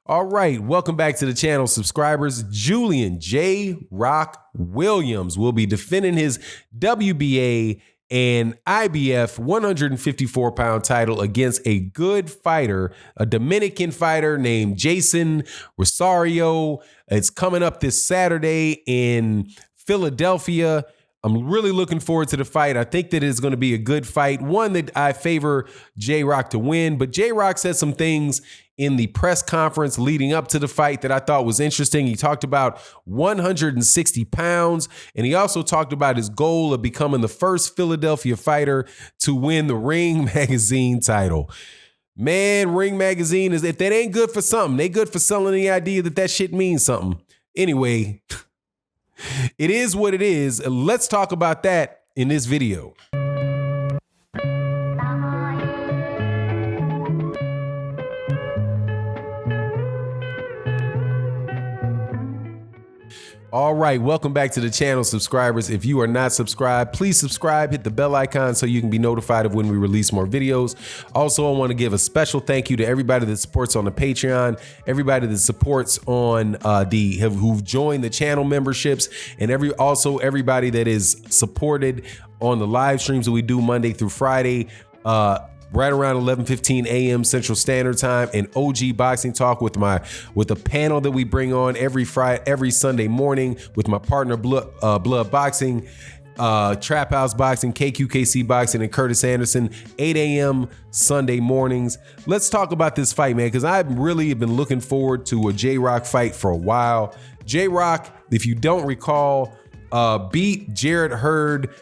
All right, welcome back to the channel, subscribers. Julian Jrock Williams will be defending his WBA and IBF 154-pound title against a good fighter, a Dominican fighter named Jason Rosario. It's coming up this Saturday in Philadelphia. I'm really looking forward to the fight. I think that it's going to be a good fight, one that I favor Jrock to win. But Jrock said some things in the press conference leading up to the fight that I thought was interesting. He talked about 160 pounds, and he also talked about his goal of becoming the first Philadelphia fighter to win the Ring Magazine title. Man, Ring Magazine, if that ain't good for something, they good for selling the idea that shit means something. Anyway, it is what it is. Let's talk about that in this video. All right, welcome back to the channel, subscribers. If you are not subscribed, please subscribe, hit the bell icon so you can be notified of when we release more videos. Also, I want to give a special thank you to everybody that supports on the Patreon, everybody that supports on who've joined the channel memberships, and everybody that is supported on the live streams that we do Monday through Friday. Right around 11:15 a.m. Central Standard Time, and OG Boxing Talk with a panel that we bring on every Sunday morning with my partner Blood Boxing, Trap House Boxing, KQKC Boxing, and Curtis Anderson, 8 a.m. Sunday mornings. Let's talk about this fight, man, because I've really been looking forward to a Jrock fight for a while. Jrock, if you don't recall, beat Jarrett Hurd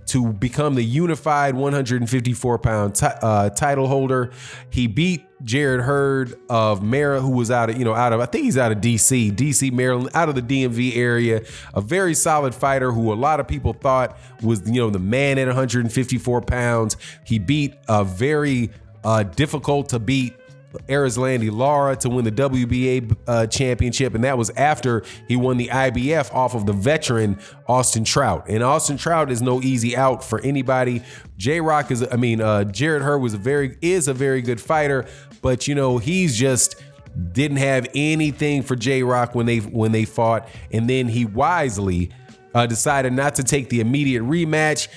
to become the unified 154-pound title holder. He beat Jarrett Hurd of Mara, who was I think he's out of DC, Maryland, out of the DMV area. A very solid fighter who a lot of people thought was, the man at 154 pounds. He beat a very difficult to beat Arislandi Lara to win the WBA championship, and that was after he won the IBF off of the veteran Austin Trout. And Austin Trout is no easy out for anybody. Jarrett Hurd is a very good fighter, but he's just didn't have anything for Jrock when they fought, and then he wisely decided not to take the immediate rematch.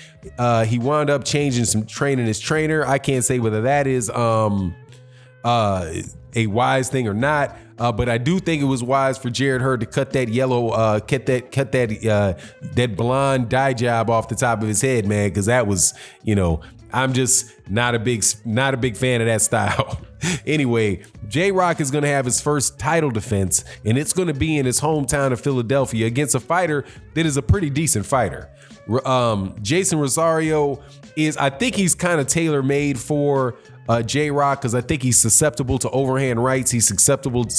He wound up training his trainer. I can't say whether that is a wise thing or not, but I do think it was wise for Jarrett Hurd to cut that that blonde dye job off the top of his head, man, because that was, I'm just not a big fan of that style. Anyway, Jrock is going to have his first title defense, and it's going to be in his hometown of Philadelphia against a fighter that is a pretty decent fighter. Jason Rosario I think he's kind of tailor-made for Jrock, because I think he's susceptible to overhand rights. He's susceptible to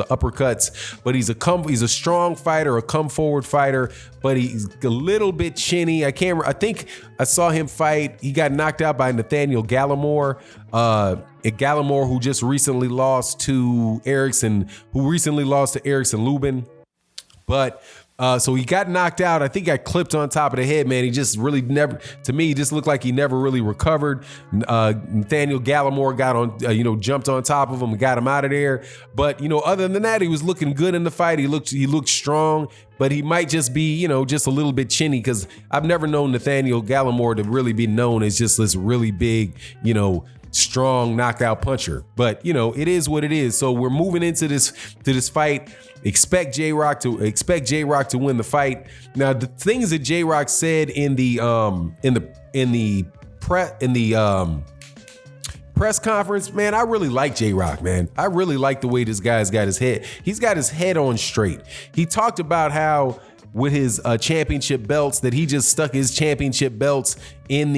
uppercuts, but he's a strong fighter, a come forward fighter, but he's a little bit chinny. I think I saw him fight. He got knocked out by Nathaniel Gallimore, who just recently lost to Erickson Lubin. But so he got knocked out. I think he got clipped on top of the head, man. He just really just looked like he never really recovered. Nathaniel Gallimore jumped on top of him and got him out of there. But, other than that, he was looking good in the fight. He looked strong, but he might just be, just a little bit chinny, because I've never known Nathaniel Gallimore to really be known as just this really big, strong knockout puncher. But it is what it is. So we're moving into this fight. Expect Jrock to win the fight. Now, the things that Jrock said in the press conference, man, I really like Jrock, man. I really like the way this guy's got his head. He's got his head on straight. He talked about how with his championship belts, that he just stuck his championship belts in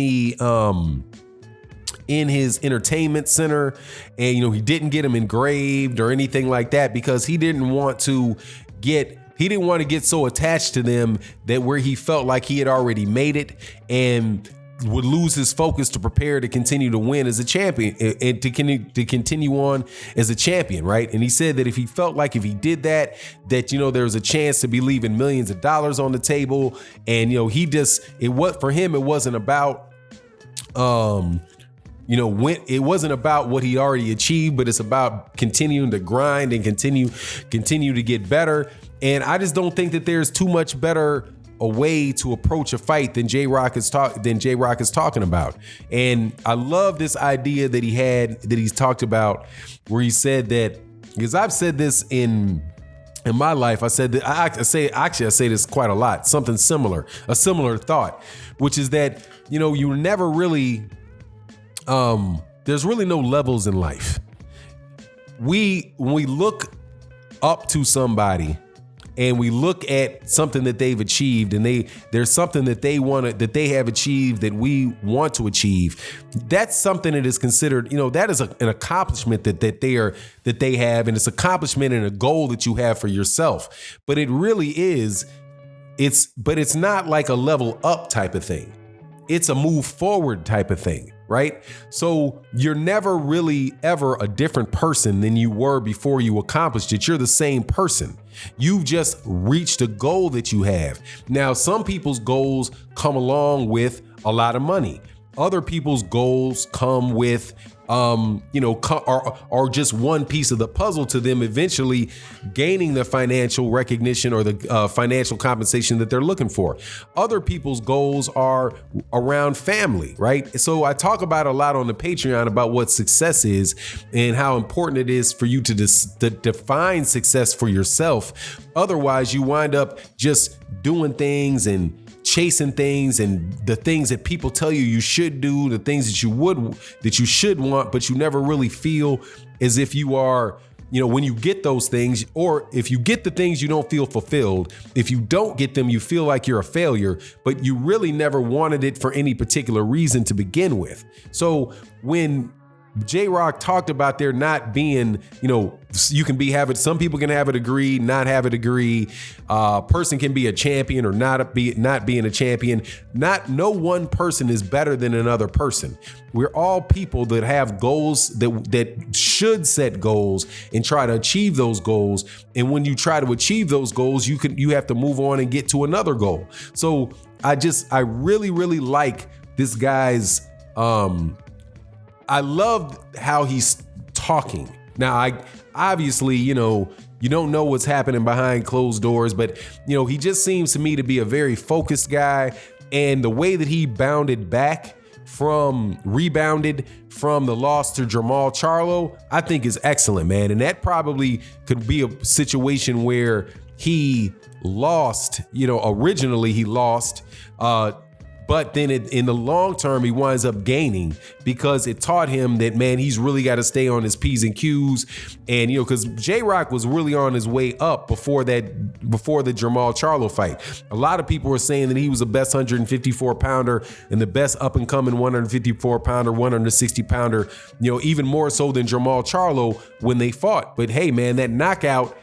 his entertainment center, and he didn't get them engraved or anything like that, because he didn't want to get so attached to them that where he felt like he had already made it and would lose his focus to prepare to continue to win as a champion and to continue on as a champion, right? And he said that if he felt like if he did that there was a chance to be leaving millions of dollars on the table, and for him it wasn't about when it wasn't about what he already achieved, but it's about continuing to grind and continue to get better. And I just don't think that there's too much better a way to approach a fight than Jrock is talking about. And I love this idea that he's talked about, where he said that, because I've said this in my life, I said that I say this quite a lot, something similar, a similar thought, which is that, you never really, there's really no levels in life. When we look up to somebody and we look at something that they've achieved, and there's something that they have achieved that we want to achieve, that's something that is considered, that is an accomplishment that they have, and it's accomplishment and a goal that you have for yourself. But it really is, it's not like a level up type of thing. It's a move forward type of thing, right? So you're never really ever a different person than you were before you accomplished it. You're the same person. You've just reached a goal that you have. Now, some people's goals come along with a lot of money. Other people's goals come with, are just one piece of the puzzle to them eventually gaining the financial recognition or the financial compensation that they're looking for. Other people's goals are around family, right? So I talk about a lot on the Patreon about what success is and how important it is for you to define success for yourself. Otherwise, you wind up just doing things and chasing things, and the things that people tell you should do, the things that you should want, but you never really feel as if you are, when you get those things, or if you get the things, you don't feel fulfilled. If you don't get them, you feel like you're a failure, but you really never wanted it for any particular reason to begin with. So when Jrock talked about there not being, you can some people can have a degree, not have a degree. Person can be a champion or not being a champion. No one person is better than another person. We're all people that have goals that should set goals and try to achieve those goals. And when you try to achieve those goals, you have to move on and get to another goal. So I really, really like this guy's, I love how he's talking. Now, I obviously, you don't know what's happening behind closed doors, but, he just seems to me to be a very focused guy. And the way that he rebounded from the loss to Jermall Charlo, I think is excellent, man. And that probably could be a situation where he lost, originally he lost, but then in the long term, he winds up gaining, because it taught him that, man, he's really got to stay on his P's and Q's. And, because Jrock was really on his way up before the Jermall Charlo fight. A lot of people were saying that he was the best 154 pounder and the best up and coming 154 pounder, 160 pounder, even more so than Jermall Charlo when they fought. But hey, man, that knockout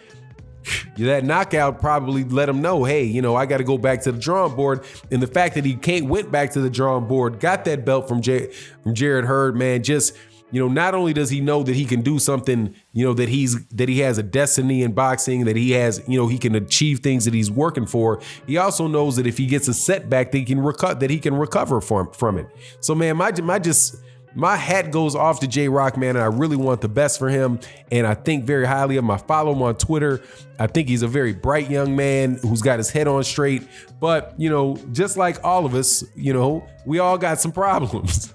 probably let him know, hey, I got to go back to the drawing board. And the fact that he went back to the drawing board, got that belt from Jarrett Hurd, man, just, not only does he know that he can do something, that he has a destiny in boxing, that he has, he can achieve things that he's working for. He also knows that if he gets a setback, that he can recover from it. So, man, my hat goes off to Jrock, man, and I really want the best for him. And I think very highly of him. I follow him on Twitter. I think he's a very bright young man who's got his head on straight. But, just like all of us, we all got some problems.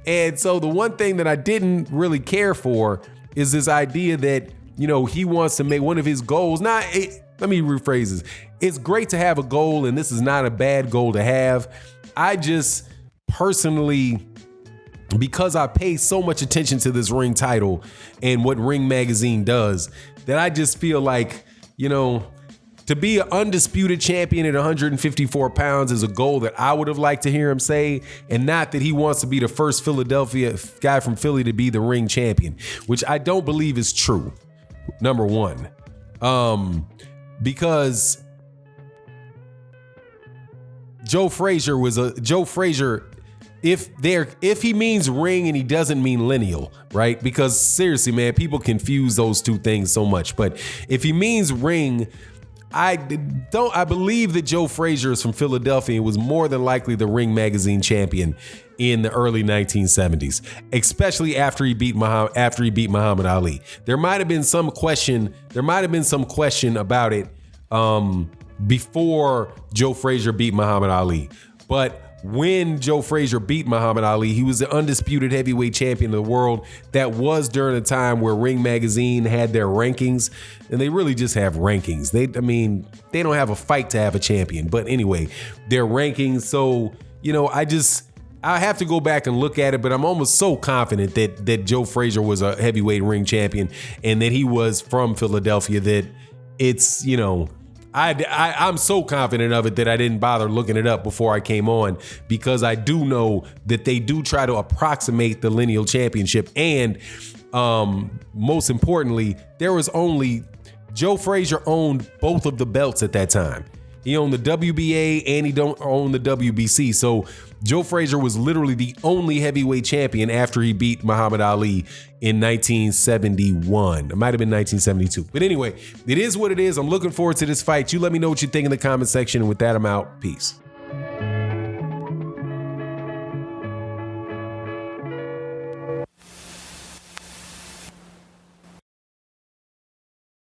And so the one thing that I didn't really care for is this idea that, he wants to make one of his goals. Let me rephrase this. It's great to have a goal, and this is not a bad goal to have. I just personally, because I pay so much attention to this Ring title and what Ring Magazine does, that I just feel like, to be an undisputed champion at 154 pounds is a goal that I would have liked to hear him say, and not that he wants to be the first Philadelphia guy from Philly to be the Ring champion, which I don't believe is true, number one. Because Joe Frazier, if he means ring and he doesn't mean lineal, right? Because seriously, man, people confuse those two things so much. But if he means ring, I believe that Joe Frazier is from Philadelphia and was more than likely the Ring Magazine champion. in the early 1970s, especially after he beat Muhammad Ali. There might have been some question about it before Joe Frazier beat Muhammad Ali. But when Joe Frazier beat Muhammad Ali, he was the undisputed heavyweight champion of the world. That was during a time where Ring Magazine had their rankings, and they really just have rankings. They don't have a fight to have a champion. But anyway, their rankings. So, I have to go back and look at it, but I'm almost so confident that Joe Frazier was a heavyweight ring champion and that he was from Philadelphia that it's, I'm so confident of it that I didn't bother looking it up before I came on, because I do know that they do try to approximate the lineal championship. And most importantly, Joe Frazier owned both of the belts at that time. He owned the WBA and he don't own the WBC. So Joe Frazier was literally the only heavyweight champion after he beat Muhammad Ali in 1971. It might have been 1972. But anyway, it is what it is. I'm looking forward to this fight. You let me know what you think in the comment section. And with that, I'm out. Peace.